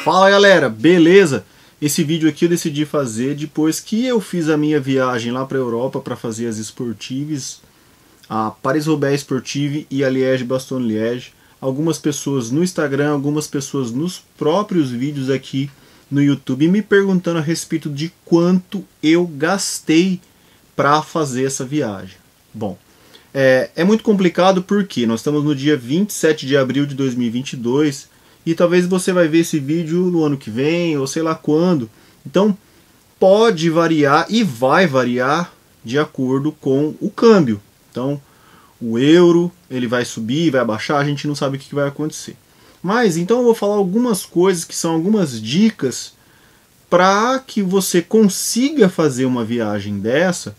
Fala galera, beleza? Esse vídeo aqui eu decidi fazer depois que eu fiz a minha viagem lá para a Europa para fazer as Sportives, a Paris-Roubaix Sportive e a Liège-Bastogne-Liège. Algumas pessoas no Instagram, algumas pessoas nos próprios vídeos aqui no YouTube me perguntando a respeito de quanto eu gastei para fazer essa viagem. Bom, é muito complicado porque nós estamos no dia 27 de abril de 2022 e talvez você vai ver esse vídeo no ano que vem ou sei lá quando. Então pode variar e vai variar de acordo com o câmbio. Então o euro ele vai subir, vai abaixar, a gente não sabe o que vai acontecer. Mas então eu vou falar algumas coisas que são algumas dicas para que você consiga fazer uma viagem dessa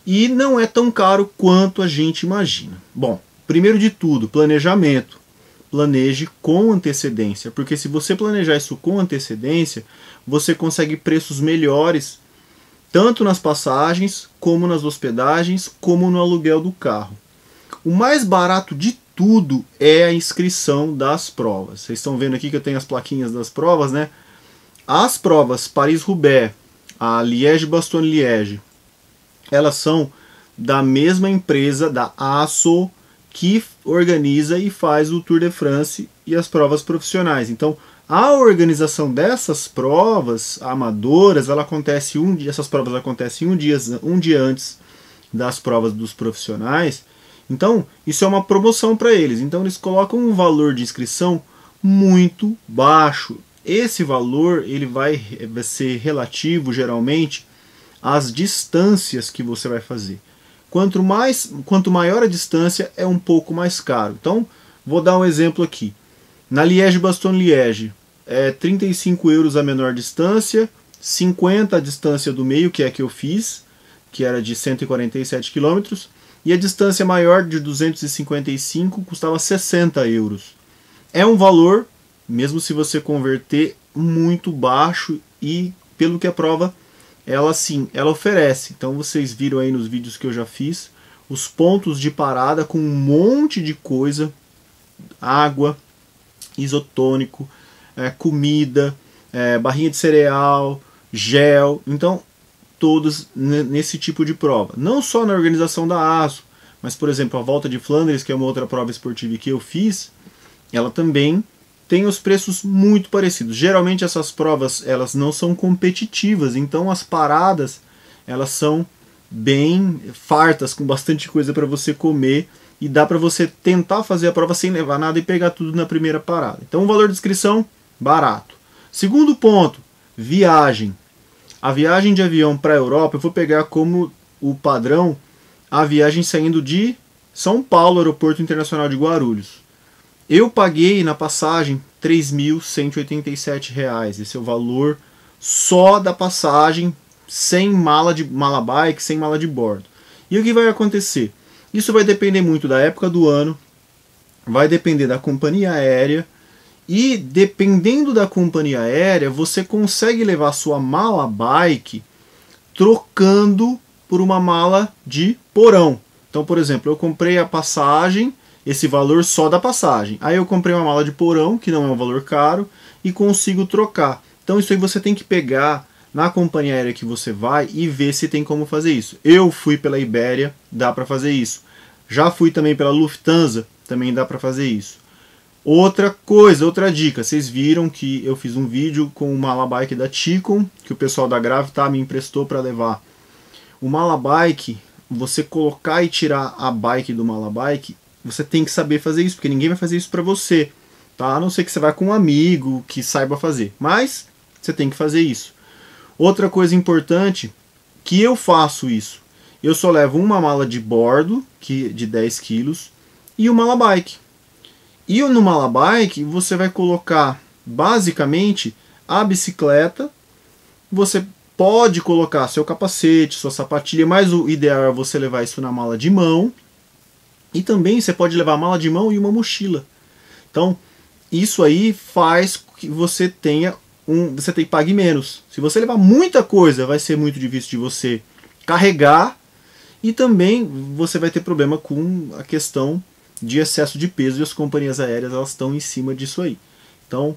e não é tão caro quanto a gente imagina. Bom, primeiro de tudo, planejamento. Planeje com antecedência, porque se você planejar isso com antecedência, você consegue preços melhores, tanto nas passagens, como nas hospedagens, como no aluguel do carro. O mais barato de tudo é a inscrição das provas. Vocês estão vendo aqui que eu tenho as plaquinhas das provas, né? As provas Paris-Roubaix, a Liège-Bastogne-Liège, elas são da mesma empresa, da ASO, que organiza e faz o Tour de France e as provas profissionais. Então, a organização dessas provas amadoras, essas provas acontecem um dia antes das provas dos profissionais. Então, isso é uma promoção para eles. Então, eles colocam um valor de inscrição muito baixo. Esse valor ele vai ser relativo, geralmente, às distâncias que você vai fazer. Quanto maior a distância, é um pouco mais caro. Então, vou dar um exemplo aqui. Na Liège-Bastogne-Liège, é 35 euros a menor distância, 50 a distância do meio, que é a que eu fiz, que era de 147 km, e a distância maior de 255 custava 60 euros. É um valor, mesmo se você converter, muito baixo e pelo que a prova ela oferece. Então vocês viram aí nos vídeos que eu já fiz os pontos de parada com um monte de coisa, água, isotônico, comida, barrinha de cereal, gel, então todos nesse tipo de prova. Não só na organização da ASO, mas por exemplo a Volta de Flandres, que é uma outra prova esportiva que eu fiz, ela também tem os preços muito parecidos. Geralmente essas provas elas não são competitivas, então as paradas elas são bem fartas, com bastante coisa para você comer e dá para você tentar fazer a prova sem levar nada e pegar tudo na primeira parada. Então o valor de inscrição, barato. Segundo ponto, viagem. A viagem de avião para a Europa, eu vou pegar como o padrão a viagem saindo de São Paulo, Aeroporto Internacional de Guarulhos. Eu paguei na passagem R$ 3.187. Esse é o valor só da passagem, sem mala bike, sem mala de bordo. E o que vai acontecer? Isso vai depender muito da época do ano, vai depender da companhia aérea, e dependendo da companhia aérea, você consegue levar sua mala bike trocando por uma mala de porão. Então, por exemplo, eu comprei a passagem, esse valor só da passagem. Aí eu comprei uma mala de porão, que não é um valor caro, e consigo trocar. Então isso aí você tem que pegar na companhia aérea que você vai e ver se tem como fazer isso. Eu fui pela Ibéria, dá para fazer isso. Já fui também pela Lufthansa, também dá para fazer isso. Outra coisa, outra dica, vocês viram que eu fiz um vídeo com o Malabike da Ticon, que o pessoal da Gravitar me emprestou para levar. O Malabike, você colocar e tirar a bike do Malabike, você tem que saber fazer isso, porque ninguém vai fazer isso para você, tá? A não ser que você vá com um amigo que saiba fazer, mas você tem que fazer isso. Outra coisa importante, que eu faço isso, eu só levo uma mala de bordo, de 10 quilos, e o Malabike. E no Malabike você vai colocar basicamente a bicicleta, você pode colocar seu capacete, sua sapatilha, mas o ideal é você levar isso na mala de mão. E também você pode levar mala de mão e uma mochila. Então, isso aí faz que você pague menos. Se você levar muita coisa, vai ser muito difícil de você carregar. E também você vai ter problema com a questão de excesso de peso. E as companhias aéreas elas estão em cima disso aí. Então,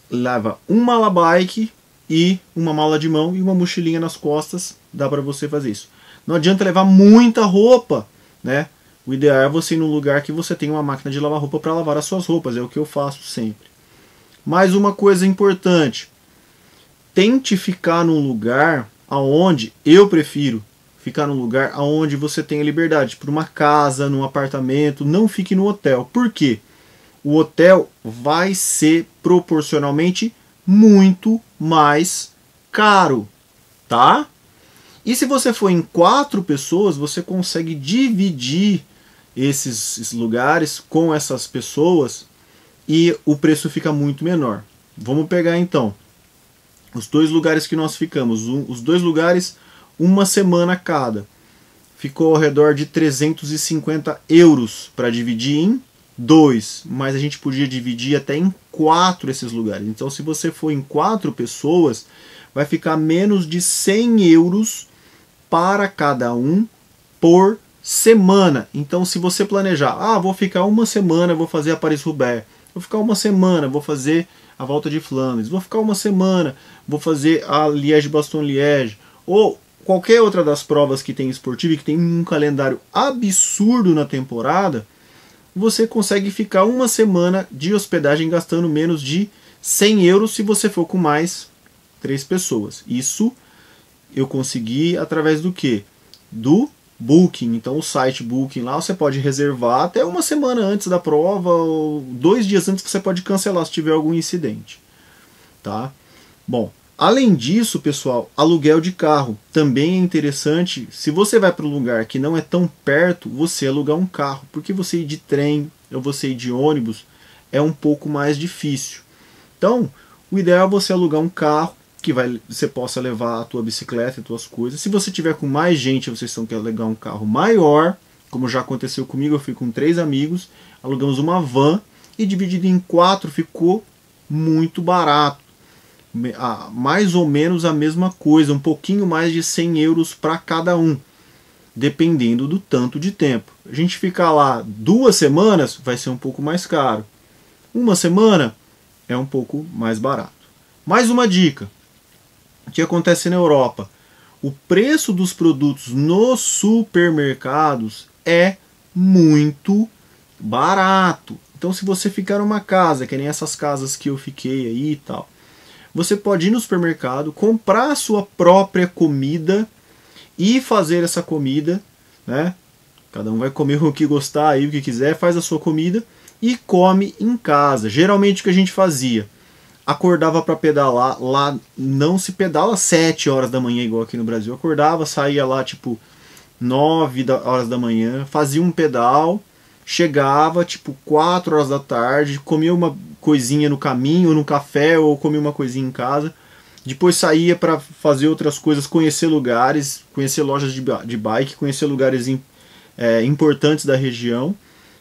leva uma mala bike e uma mala de mão e uma mochilinha nas costas, dá para você fazer isso. Não adianta levar muita roupa, né? O ideal é você ir num lugar que você tenha uma máquina de lavar roupa para lavar as suas roupas, é o que eu faço sempre. Mais uma coisa importante, tente ficar num lugar aonde, eu prefiro ficar num lugar aonde você tenha liberdade, por uma casa, num apartamento, não fique no hotel. Por quê? O hotel vai ser proporcionalmente muito mais caro, tá? E se você for em 4 pessoas, você consegue dividir esses lugares com essas pessoas e o preço fica muito menor. Vamos pegar então os 2 lugares que nós ficamos, os 2 lugares, uma semana cada. Ficou ao redor de 350 euros para dividir em 2, mas a gente podia dividir até em 4 esses lugares. Então, se você for em 4 pessoas, vai ficar menos de 100 euros para cada um por semana. Então, se você planejar, vou ficar uma semana, vou fazer a Paris-Roubaix, vou ficar uma semana, vou fazer a Volta de Flandres, vou ficar uma semana, vou fazer a Liège-Bastogne-Liège, ou qualquer outra das provas que tem esportiva e que tem um calendário absurdo na temporada, você consegue ficar uma semana de hospedagem gastando menos de 100 euros se você for com mais 3 pessoas. Isso eu consegui através do quê? Do Booking. Então o site Booking lá você pode reservar até uma semana antes da prova, ou 2 dias antes você pode cancelar se tiver algum incidente. Tá? Bom, além disso, pessoal, aluguel de carro também é interessante. Se você vai para um lugar que não é tão perto, você alugar um carro, porque você ir de trem ou você ir de ônibus é um pouco mais difícil. Então, o ideal é você alugar um carro que você possa levar a tua bicicleta e as tuas coisas. Se você tiver com mais gente, vocês estão querendo alugar um carro maior, como já aconteceu comigo, eu fui com 3 amigos, alugamos uma van e dividido em 4 ficou muito barato. Mais ou menos a mesma coisa, um pouquinho mais de 100 euros para cada um, dependendo do tanto de tempo. A gente ficar lá 2 semanas vai ser um pouco mais caro. Uma semana é um pouco mais barato. Mais uma dica. O que acontece na Europa? O preço dos produtos nos supermercados é muito barato. Então, se você ficar numa casa, que nem essas casas que eu fiquei aí e tal, você pode ir no supermercado, comprar a sua própria comida e fazer essa comida, né? Cada um vai comer o que gostar aí, o que quiser, faz a sua comida e come em casa. Geralmente o que a gente fazia? Acordava para pedalar, lá não se pedala 7 horas da manhã igual aqui no Brasil. Acordava, saía lá tipo 9 horas da manhã, fazia um pedal, chegava tipo 4 horas da tarde, comia uma coisinha no caminho, no café, ou comia uma coisinha em casa. Depois saía para fazer outras coisas, conhecer lugares, conhecer lojas de bike, conhecer lugares importantes da região.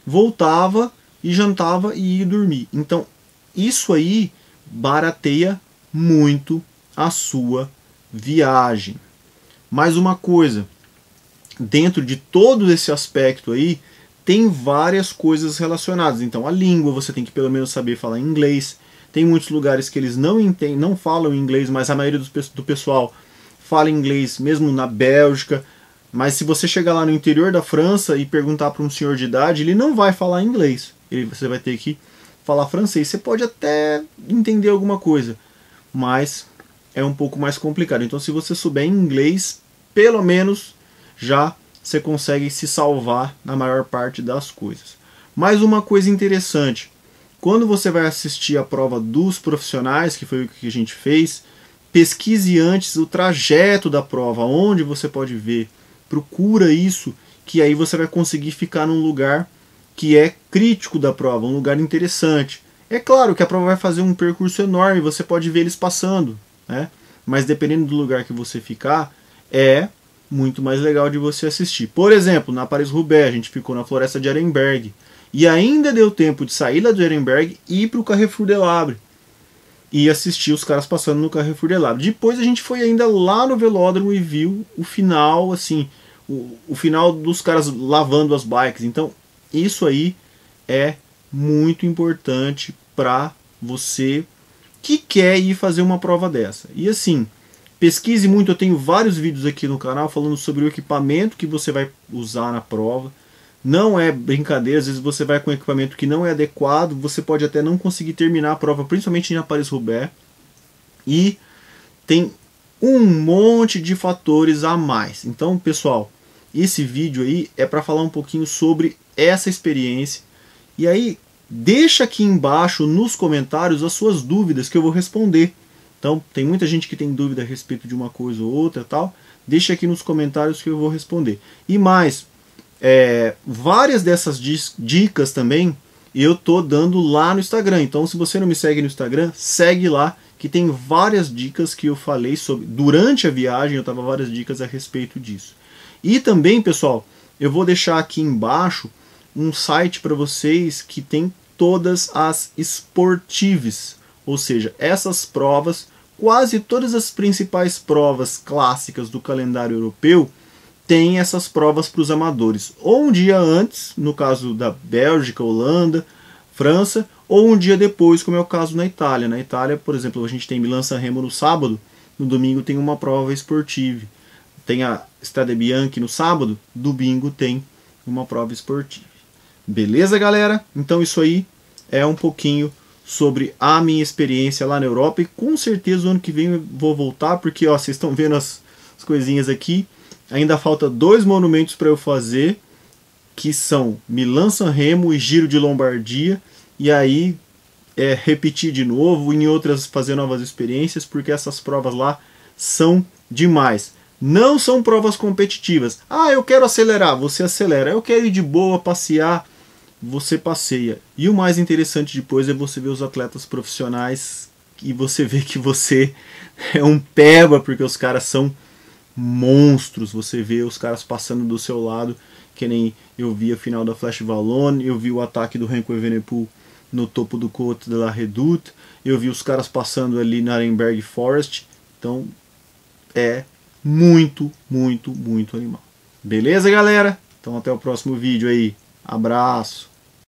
Voltava e jantava e ia dormir. Então isso aí barateia muito a sua viagem. Mais uma coisa, dentro de todo esse aspecto aí, tem várias coisas relacionadas. Então a língua, você tem que pelo menos saber falar inglês. Tem muitos lugares que eles não falam inglês, mas a maioria do pessoal fala inglês, mesmo na Bélgica. Mas se você chegar lá no interior da França e perguntar para um senhor de idade, ele não vai falar inglês. Você vai ter que falar francês. Você pode até entender alguma coisa, mas é um pouco mais complicado. Então, se você souber inglês, pelo menos já você consegue se salvar na maior parte das coisas. Mais uma coisa interessante, quando você vai assistir a prova dos profissionais, que foi o que a gente fez, pesquise antes o trajeto da prova, onde você pode ver. Procura isso, que aí você vai conseguir ficar num lugar que é crítico da prova, um lugar interessante. É claro que a prova vai fazer um percurso enorme, você pode ver eles passando, né? Mas dependendo do lugar que você ficar, é muito mais legal de você assistir. Por exemplo, na Paris-Roubaix, a gente ficou na floresta de Arenberg, e ainda deu tempo de sair lá de Arenberg e ir para o Carrefour de Labre e assistir os caras passando no Carrefour de Labre. Depois a gente foi ainda lá no velódromo e viu o final, assim, o final dos caras lavando as bikes. Então isso aí é muito importante para você que quer ir fazer uma prova dessa. E assim, pesquise muito, eu tenho vários vídeos aqui no canal falando sobre o equipamento que você vai usar na prova. Não é brincadeira, às vezes você vai com um equipamento que não é adequado, você pode até não conseguir terminar a prova, principalmente em Paris-Roubaix. E tem um monte de fatores a mais. Então, pessoal, esse vídeo aí é para falar um pouquinho sobre essa experiência. E aí, deixa aqui embaixo nos comentários as suas dúvidas que eu vou responder. Então, tem muita gente que tem dúvida a respeito de uma coisa ou outra, tal. Deixa aqui nos comentários que eu vou responder. E mais, várias dessas dicas também eu tô dando lá no Instagram. Então, se você não me segue no Instagram, segue lá, que tem várias dicas que eu falei sobre durante a viagem. Eu tava várias dicas a respeito disso. E também, pessoal, eu vou deixar aqui embaixo um site para vocês que tem todas as esportives, ou seja, essas provas, quase todas as principais provas clássicas do calendário europeu tem essas provas para os amadores, ou um dia antes, no caso da Bélgica, Holanda, França, ou um dia depois, como é o caso na Itália. Na Itália, por exemplo, a gente tem Milan-San Remo no sábado, no domingo tem uma prova esportiva. Tem a Strade Bianche no sábado, domingo tem uma prova esportiva. Beleza, galera? Então isso aí é um pouquinho sobre a minha experiência lá na Europa, e com certeza o ano que vem eu vou voltar, porque ó, vocês estão vendo as coisinhas aqui. Ainda falta 2 monumentos para eu fazer, que são Milan-San Remo e Giro de Lombardia, e aí repetir de novo, em outras fazer novas experiências, porque essas provas lá são demais. Não são provas competitivas. Ah, eu quero acelerar, você acelera. Eu quero ir de boa, passear, você passeia. E o mais interessante depois é você ver os atletas profissionais e você vê que você é um peba, porque os caras são monstros. Você vê os caras passando do seu lado, que nem eu vi a final da Flash Wallonne, eu vi o ataque do Remco Evenepoel no topo do Côte de la Redoute, eu vi os caras passando ali na Arenberg Forest. Então é muito, muito, muito animal. Beleza, galera? Então até o próximo vídeo aí. Abraço!